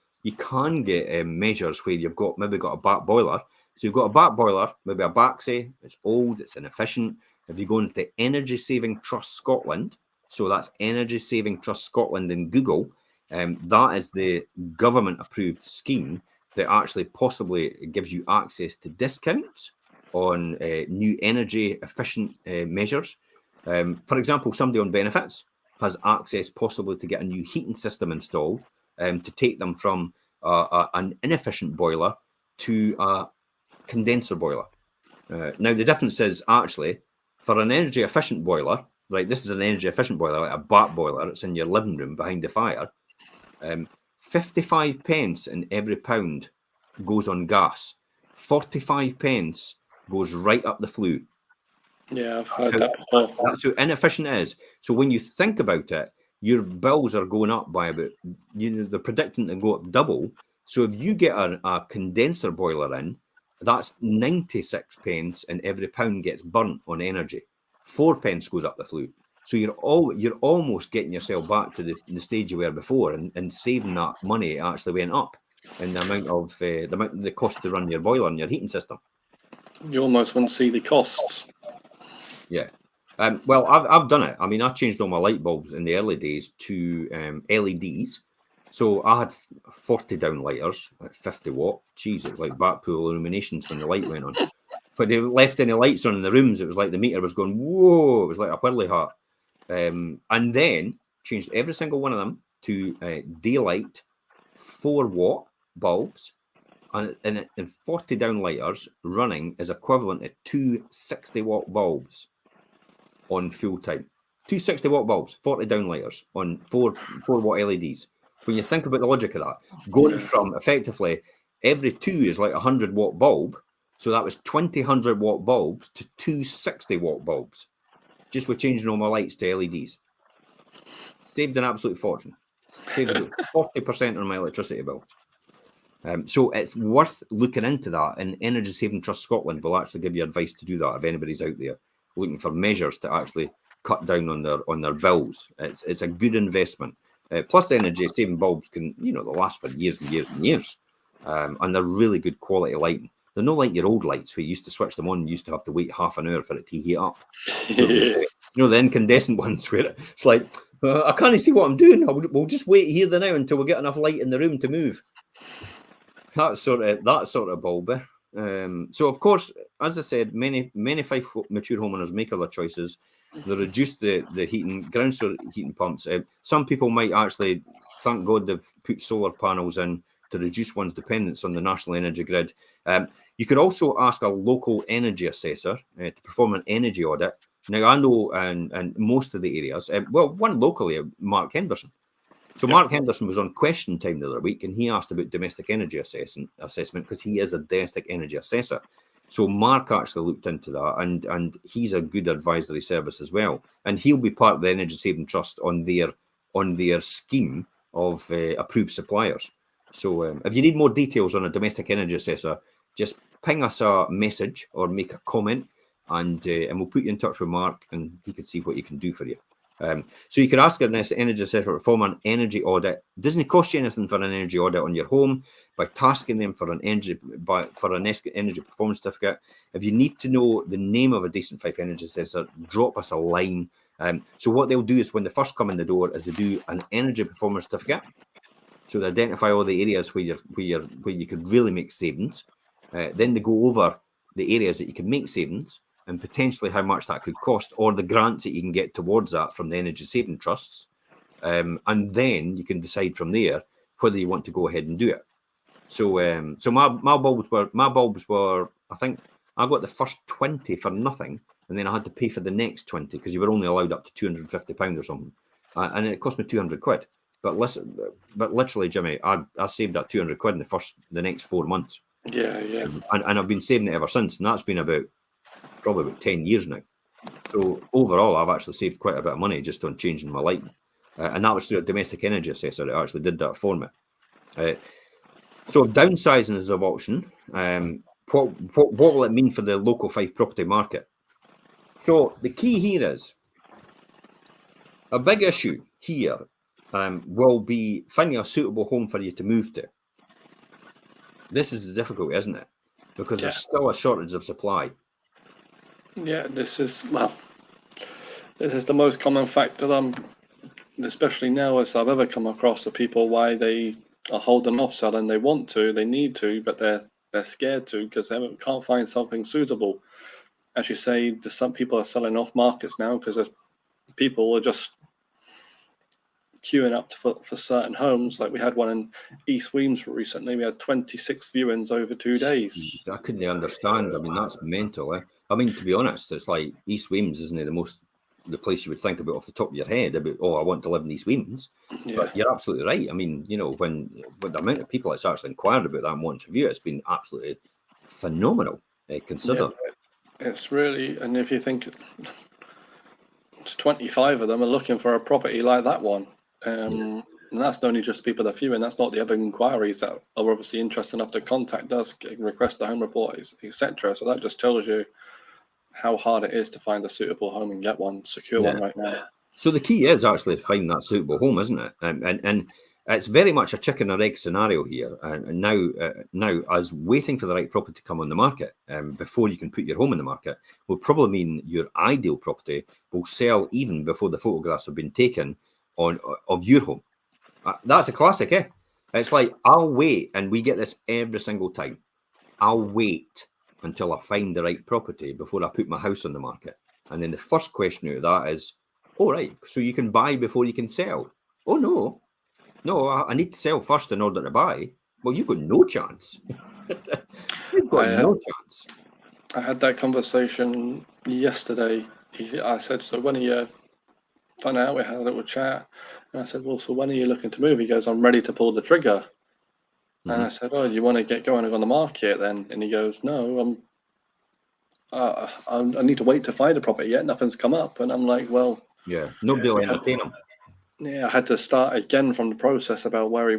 Speaker 1: measures where you've maybe got a back boiler. So you've got a back boiler, maybe a Baxi, it's old, it's inefficient. If you go into Energy Saving Trust Scotland, so that's Energy Saving Trust Scotland in Google, that is the government-approved scheme that actually possibly gives you access to discounts on new energy-efficient measures. For example, somebody on benefits has access possibly to get a new heating system installed to take them from an inefficient boiler to a condenser boiler. Now, the difference is actually, for an energy-efficient boiler, right? This is an energy efficient boiler, like a BAT boiler. It's in your living room behind the fire. 55 pence in every pound goes on gas. 45 pence goes right up the flue.
Speaker 2: Yeah, I've heard that before.
Speaker 1: That's how inefficient it is. So when you think about it, your bills are going up by about, they're predicting to go up double. So if you get a condenser boiler in, that's 96 pence and every pound gets burnt on energy. 4 pence goes up the flue. So you're almost getting yourself back to the stage you were before, and saving that money actually went up in the amount of the cost to run your boiler and your heating system.
Speaker 2: You almost wouldn't see the costs.
Speaker 1: Yeah. Well, I've done it. I mean, I changed all my light bulbs in the early days to LEDs. So I had 40 downlighters at 50 watt. Jeez, it was like Blackpool illuminations when the light went on. But they left any lights on in the rooms. It was like the meter was going, whoa, it was like a whirly hat. And then changed every single one of them to daylight 4 watt bulbs. And 40 downlighters running is equivalent to 2 60 watt bulbs on full time. 2 60 watt bulbs, 40 downlighters on 4 watt LEDs. When you think about the logic of that, going from effectively every 2 is like a 100 watt bulb. So that was 20 100 watt bulbs to 2 60 watt bulbs, just with changing all my lights to LEDs. Saved an absolute fortune. Saved about 40% on my electricity bill. So it's worth looking into that, and Energy Saving Trust Scotland will actually give you advice to do that if anybody's out there looking for measures to actually cut down on their bills. It's a good investment. Plus, the energy saving bulbs can, they'll last for years and years and years, and they're really good quality lighting. They're not like your old lights where you used to switch them on, you used to have to wait half an hour for it to heat up. So, the incandescent ones where it's like, I can't see what I'm doing. We'll just wait here now until we get enough light in the room to move. That sort of bulb. So of course, as I said, many Fife mature homeowners make other choices. They reduce the heating, ground heating pumps. Some people might actually, thank God, they've put solar panels in to reduce one's dependence on the national energy grid. You could also ask a local energy assessor to perform an energy audit. Now I know in most of the areas, one locally, Mark Henderson. So Mark Henderson was on Question Time the other week, and he asked about domestic energy assessment because he is a domestic energy assessor. So Mark actually looked into that, and he's a good advisory service as well. And he'll be part of the Energy Saving Trust on their scheme of approved suppliers. So if you need more details on a domestic energy assessor, just ping us a message or make a comment, and we'll put you in touch with Mark, and he can see what he can do for you. So you can ask an energy assessor to perform an energy audit. It doesn't cost you anything for an energy audit on your home by tasking them for an energy performance certificate. If you need to know the name of a decent Fife energy assessor, drop us a line. So what they'll do is when they first come in the door is they do an energy performance certificate. So they identify all the areas where you could really make savings. Then they go over the areas that you can make savings, and potentially how much that could cost, or the grants that you can get towards that from the energy saving trusts. And then you can decide from there whether you want to go ahead and do it. So my bulbs were, I think I got the first 20 for nothing, and then I had to pay for the next 20 because you were only allowed up to £250 or something. And it cost me 200 quid. But literally, Jimmy, I saved that 200 quid in the next 4 months.
Speaker 2: Yeah.
Speaker 1: And I've been saving it ever since, and that's been probably about 10 years now. So overall, I've actually saved quite a bit of money just on changing my lighting. And that was through a domestic energy assessor that actually did that for me. So if downsizing is an option, what will it mean for the local Fife property market? So the key here is, a big issue here will be finding a suitable home for you to move to. This is the difficulty, isn't it? Because there's still a shortage of supply.
Speaker 2: Yeah, this is the most common factor, especially now, as I've ever come across, the people why they are holding off selling. They want to, they need to, but they're scared to because they can't find something suitable. As you say, some people are selling off markets now because people are just queuing up for certain homes. Like we had one in East Weems recently. We had 26 viewings over 2 days.
Speaker 1: I couldn't understand. I mean, that's mental. I mean, to be honest, it's like East Weems isn't it the most the place you would think about off the top of your head about, oh, I want to live in East Weymouth.
Speaker 2: Yeah.
Speaker 1: But you're absolutely right. I mean, you know, when the amount of people that's actually inquired about that and wanting to view it, it's been absolutely phenomenal. Consider.
Speaker 2: Yeah, it's really, and if you think 25 of them are looking for a property like that one, and that's only just people that are viewing. That's not the other inquiries that are obviously interested enough to contact us, request a home report, etc. So that just tells you how hard it is to find a suitable home and get one, secure one right now.
Speaker 1: So the key is actually to find that suitable home, isn't it? And it's very much a chicken or egg scenario here. And now, as waiting for the right property to come on the market before you can put your home in the market will probably mean your ideal property will sell even before the photographs have been taken of your home. That's a classic, eh? It's like, I'll wait, and we get this every single time. I'll wait until I find the right property before I put my house on the market. And then the first question out of that is, oh, right, so you can buy before you can sell. Oh, no, I need to sell first in order to buy. Well, you've got no chance. You've got no chance.
Speaker 2: I had that conversation yesterday. I said, so when are you, found out, we had a little chat. And I said, well, so when are you looking to move? He goes, I'm ready to pull the trigger. And I said, oh, you want to get going on the market then? And he goes, no, I need to wait to find a property yet. Nothing's come up. And I'm like, well,
Speaker 1: yeah, nobody will entertain him.
Speaker 2: Yeah, I had to start again from the process about where he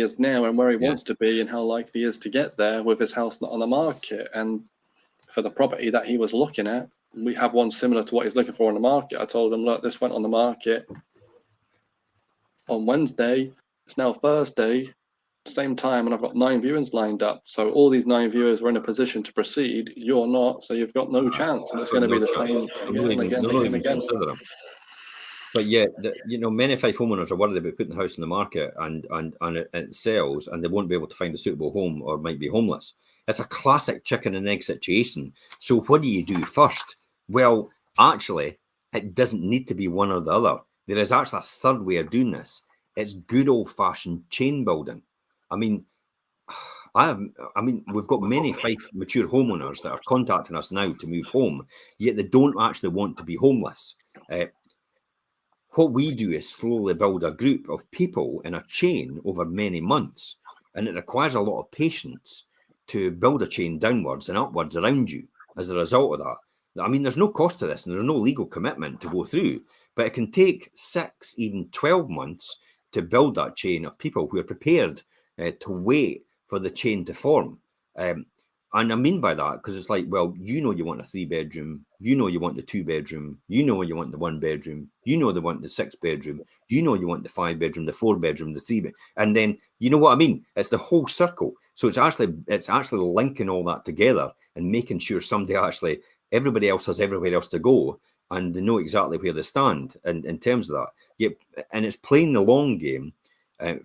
Speaker 2: is now and where he wants to be and how likely he is to get there with his house not on the market. And for the property that he was looking at, we have one similar to what he's looking for on the market. I told him, look, this went on the market on Wednesday. It's now Thursday, same time, and I've got 9 viewings lined up. So all these 9 viewers were in a position to proceed. You're not, so you've got no chance. And it's going to be the same again and again.
Speaker 1: But yeah, many Fife homeowners are worried about putting the house on the market and it sells, and they won't be able to find a suitable home or might be homeless. It's a classic chicken and egg situation. So what do you do first? Well, actually, it doesn't need to be one or the other. There is actually a third way of doing this. It's good old-fashioned chain building. I mean, we've got many Fife mature homeowners that are contacting us now to move home, yet they don't actually want to be homeless. What we do is slowly build a group of people in a chain over many months, and it requires a lot of patience to build a chain downwards and upwards around you as a result of that. I mean, there's no cost to this, and there's no legal commitment to go through, but it can take 6, even 12 months to build that chain of people who are prepared to wait for the chain to form. And I mean by that, because it's like, well, you want a 3-bedroom, you want the 2-bedroom, you want the 1-bedroom, they want the 6-bedroom, you want the 5-bedroom, the 4-bedroom, the 3-bedroom, and then you know what I mean? It's the whole circle. So it's actually linking all that together and making sure everybody else has everywhere else to go, and they know exactly where they stand in terms of that. Yep, and it's playing the long game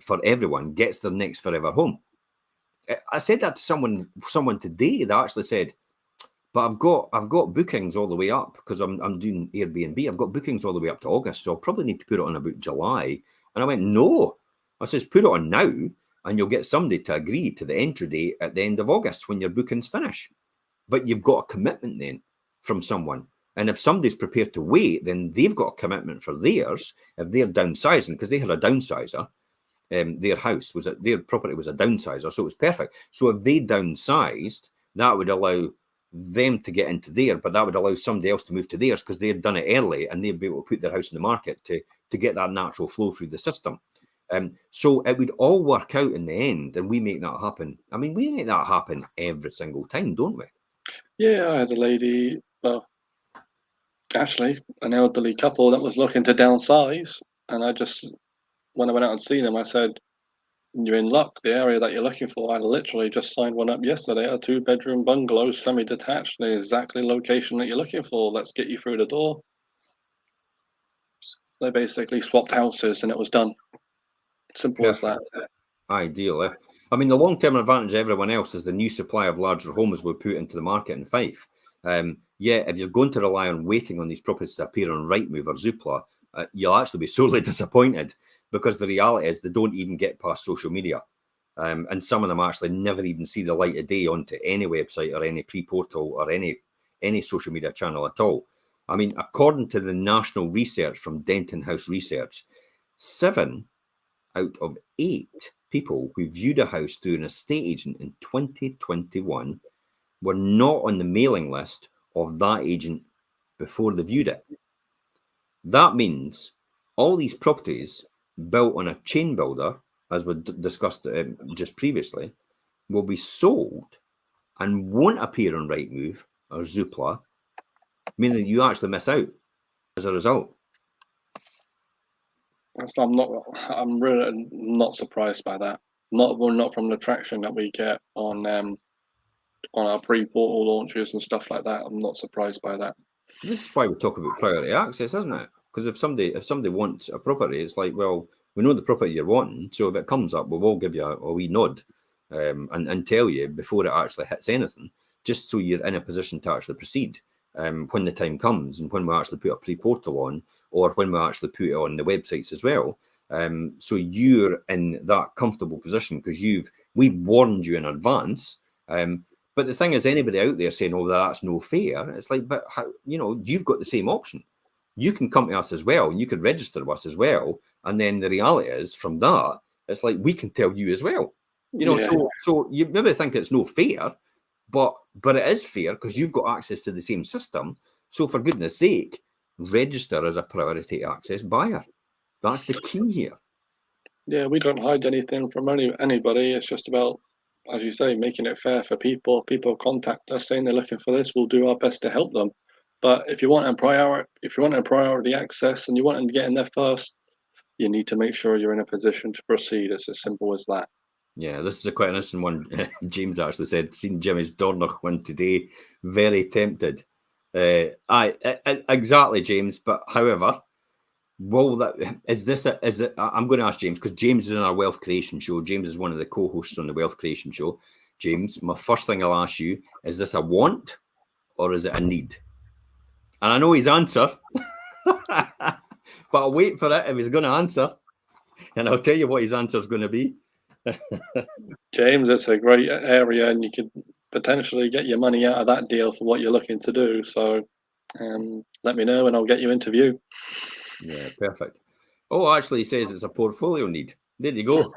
Speaker 1: for everyone gets their next forever home. I said that to someone today that actually said, but I've got bookings all the way up because I'm doing Airbnb. I've got bookings all the way up to August, so I'll probably need to put it on about July. And I went, no. I says, put it on now, and you'll get somebody to agree to the entry date at the end of August when your bookings finish. But you've got a commitment then from someone. And if somebody's prepared to wait, then they've got a commitment for theirs. If they're downsizing, because they had a downsizer, their property was a downsizer, so it was perfect. So if they downsized, that would allow them to get into there, but that would allow somebody else to move to theirs because they'd done it early and they'd be able to put their house in the market to get that natural flow through the system. So it would all work out in the end, and we make that happen. I mean, we make that happen every single time, don't we?
Speaker 2: Yeah, I had a lady, well, actually, an elderly couple that was looking to downsize, and when I went out and seen them, I said, you're in luck. The area that you're looking for, I literally just signed one up yesterday, a 2-bedroom bungalow, semi-detached, the exactly location that you're looking for. Let's get you through the door. They basically swapped houses and it was done. Simple as that.
Speaker 1: Ideal, eh? I mean, the long-term advantage of everyone else is the new supply of larger homes we put into the market in Fife. If you're going to rely on waiting on these properties to appear on Rightmove or Zoopla, you'll actually be sorely disappointed, because the reality is they don't even get past social media. And some of them actually never even see the light of day onto any website or any pre-portal or any social media channel at all. I mean, according to the national research from Denton House Research, 7 out of 8 people who viewed a house through an estate agent in 2021 were not on the mailing list of that agent before they viewed it. That means all these properties built on a chain builder, as we discussed just previously, will be sold and won't appear on Rightmove or Zoopla, meaning you actually miss out as a result.
Speaker 2: So I'm really not surprised by that. Not from the traction that we get on our pre-portal launches and stuff like that. I'm not surprised by that.
Speaker 1: This is why we talk about priority access, isn't it? Because if somebody wants a property, it's like, well, we know the property you're wanting, so if it comes up, we will give you a wee nod and tell you before it actually hits anything, just so you're in a position to actually proceed when the time comes and when we actually put a pre-portal on, or when we actually put it on the websites as well. So you're in that comfortable position because we've warned you in advance. But the thing is, anybody out there saying, "Oh, that's no fair," it's like, but how, you've got the same option. You can come to us as well, and you can register with us as well. And then the reality is, from that, it's like we can tell you as well. So you maybe think it's no fair, but it is fair because you've got access to the same system. So for goodness sake, register as a priority access buyer. That's the key here.
Speaker 2: Yeah, we don't hide anything from anybody. It's just about, as you say, making it fair for people. If people contact us saying they're looking for this, we'll do our best to help them. But if you want a priority access and you want them to get in there first, you need to make sure you're in a position to proceed. It's as simple as that.
Speaker 1: Yeah, this is a quite interesting one. James actually said, "Seen Jimmy's Dornoch one today. Very tempted." Exactly, James. But however, I'm going to ask James because James is in our wealth creation show. James is one of the co-hosts on the wealth creation show. James, my first thing I'll ask you, is this a want or is it a need? And I know his answer, but I'll wait for it if he's going to answer. And I'll tell you what his answer is going to be.
Speaker 2: James, it's a great area and you could potentially get your money out of that deal for what you're looking to do. So let me know and I'll get you into view.
Speaker 1: Yeah, perfect. Oh, actually, he says it's a portfolio need. There you go.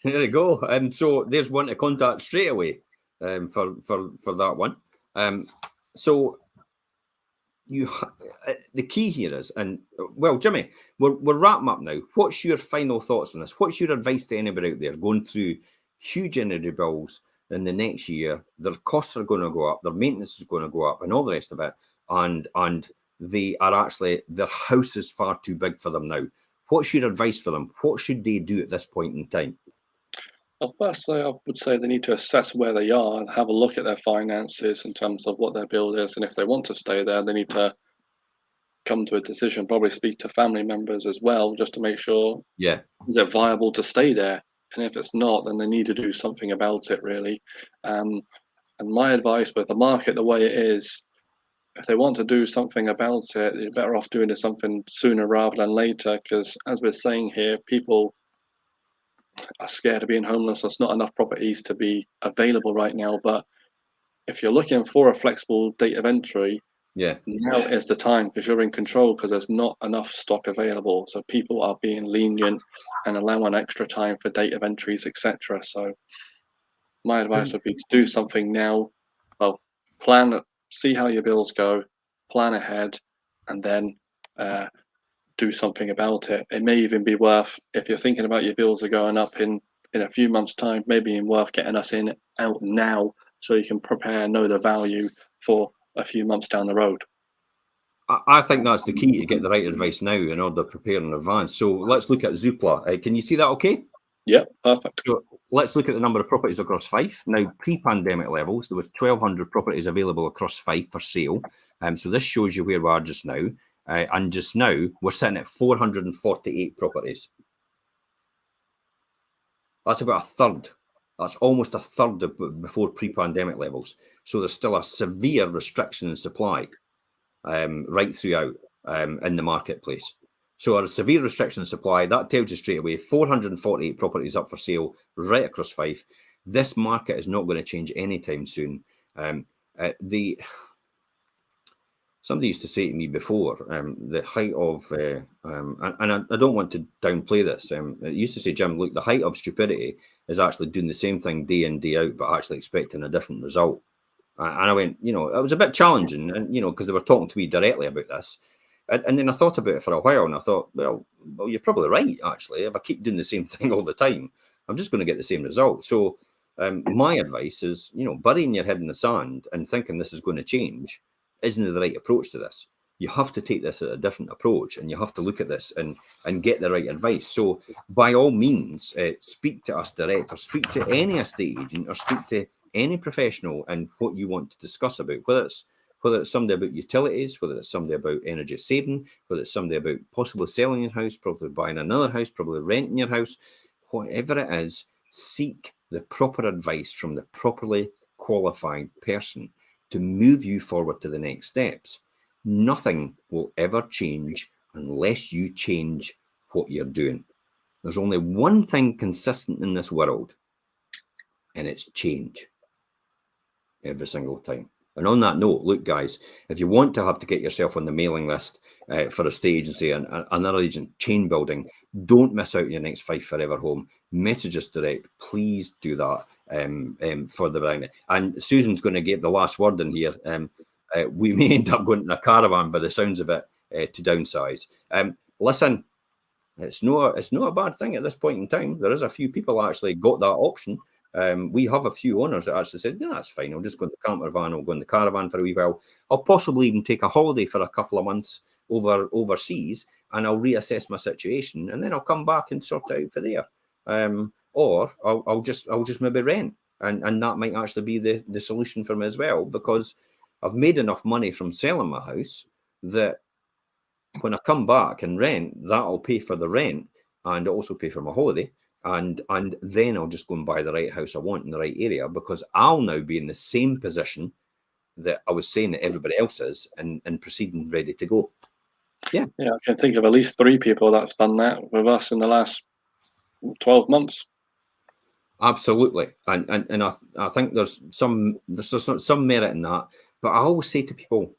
Speaker 1: There you go. So there's one to contact straight away for that one. So the key here is, and well, Jimmy, we're wrapping up now. What's your final thoughts on this? What's your advice to anybody out there going through huge energy bills in the next year? Their costs are going to go up, their maintenance is going to go up, and all the rest of it. And they are actually, their house is far too big for them now. What's your advice for them? What should they do at this point in time?
Speaker 2: Well, firstly, I would say they need to assess where they are and have a look at their finances in terms of what their bill is. And if they want to stay there, they need to come to a decision, probably speak to family members as well, just to make sure, is it viable to stay there? And if it's not, then they need to do something about it, really. And my advice with the market the way it is, if they want to do something about it, you're better off doing something sooner rather than later, because as we're saying here, people are scared of being homeless. There's not enough properties to be available right now. But if you're looking for a flexible date of entry, now is the time because you're in control because there's not enough stock available. So people are being lenient and allowing extra time for date of entries, etc. So my advice would be to do something now. Well, see how your bills go, plan ahead, and then do something about it. It may even be worth, if you're thinking about your bills are going up in a few months' time, maybe even worth getting us out now so you can prepare and know the value for a few months down the road.
Speaker 1: I think that's the key to get the right advice now in order to prepare in advance. So let's look at Zoopla. Can you see that okay?
Speaker 2: Yeah, perfect.
Speaker 1: So let's look at the number of properties across Fife. Now, pre-pandemic levels, there were 1,200 properties available across Fife for sale. So this shows you where we are just now. And just now, we're sitting at 448 properties. That's about a third. That's almost a third of before pre-pandemic levels. So there's still a severe restriction in supply right throughout in the marketplace. So a severe restriction in supply, that tells you straight away 448 properties up for sale right across Fife. This market is not going to change anytime soon. Somebody used to say to me before, the height of, and I don't want to downplay this. It used to say, Jim, look, the height of stupidity is actually doing the same thing day in, day out, but actually expecting a different result. And I went, you know, it was a bit challenging, and you know, because they were talking to me directly about this. And then I thought about it for a while, and I thought, well, you're probably right, actually. If I keep doing the same thing all the time, I'm just going to get the same result. So my advice is, you know, burying your head in the sand and thinking this is going to change isn't the right approach to this. You have to take this at a different approach, and you have to look at this and get the right advice. So by all means, speak to us direct, or speak to any estate agent, or speak to any professional and what you want to discuss about, whether it's somebody about utilities, whether it's somebody about energy saving, whether it's somebody about possibly selling your house, probably buying another house, probably renting your house, whatever it is, seek the proper advice from the properly qualified person to move you forward to the next steps. Nothing will ever change unless you change what you're doing. There's only one thing consistent in this world, and it's change every single time. And on that note, look, guys, if you want to have to get yourself on the mailing list for a state agency and another agent chain building, don't miss out on your next Fife Forever home. Message us direct. Please do that for the round. And Susan's going to get the last word in here. We may end up going in a caravan by the sounds of it to downsize. Listen, it's not a bad thing at this point in time. There is a few people actually got that option. We have a few owners that actually said, no, that's fine. I'll just go in the camper van. I'll go in the caravan for a wee while. I'll possibly even take a holiday for a couple of months overseas, and I'll reassess my situation, and then I'll come back and sort it out for there. Or I'll just maybe rent, and that might actually be the solution for me as well, because I've made enough money from selling my house that when I come back and rent, that'll pay for the rent and also pay for my holiday. And then I'll just go and buy the right house I want in the right area, because I'll now be in the same position that I was saying that everybody else is, and proceeding ready to go. Yeah,
Speaker 2: I can think of at least 3 people that's done that with us in the last 12 months.
Speaker 1: Absolutely, and I think there's some merit in that. But I always say to people,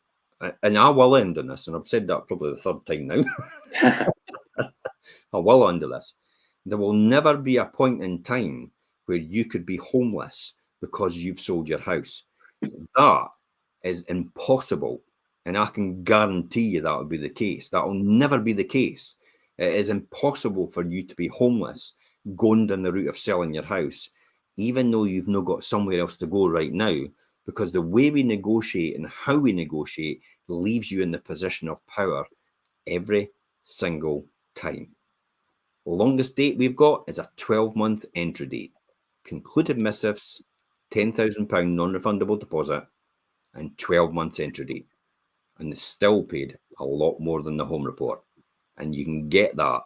Speaker 1: and I will end on this, and I've said that probably the 3rd time now. I will end on this. There will never be a point in time where you could be homeless because you've sold your house. That is impossible. And I can guarantee you that will be the case. That will never be the case. It is impossible for you to be homeless going down the route of selling your house, even though you've not got somewhere else to go right now, because the way we negotiate and how we negotiate leaves you in the position of power every single time. The longest date we've got is a 12-month entry date. Concluded missives, £10,000 non-refundable deposit, and 12 months entry date. And it's still paid a lot more than the home report. And you can get that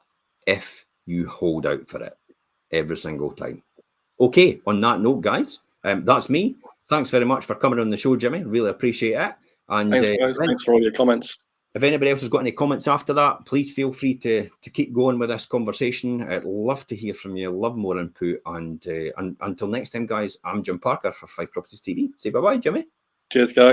Speaker 1: if you hold out for it every single time. Okay, on that note, guys, that's me. Thanks very much for coming on the show, Jimmy. Really appreciate it. And
Speaker 2: thanks, guys. Thanks for all your comments.
Speaker 1: If anybody else has got any comments after that, please feel free to keep going with this conversation. I'd love to hear from you. Love more input. And until next time, guys, I'm Jim Parker for Fife Properties TV. Say bye-bye, Jimmy.
Speaker 2: Cheers, guys.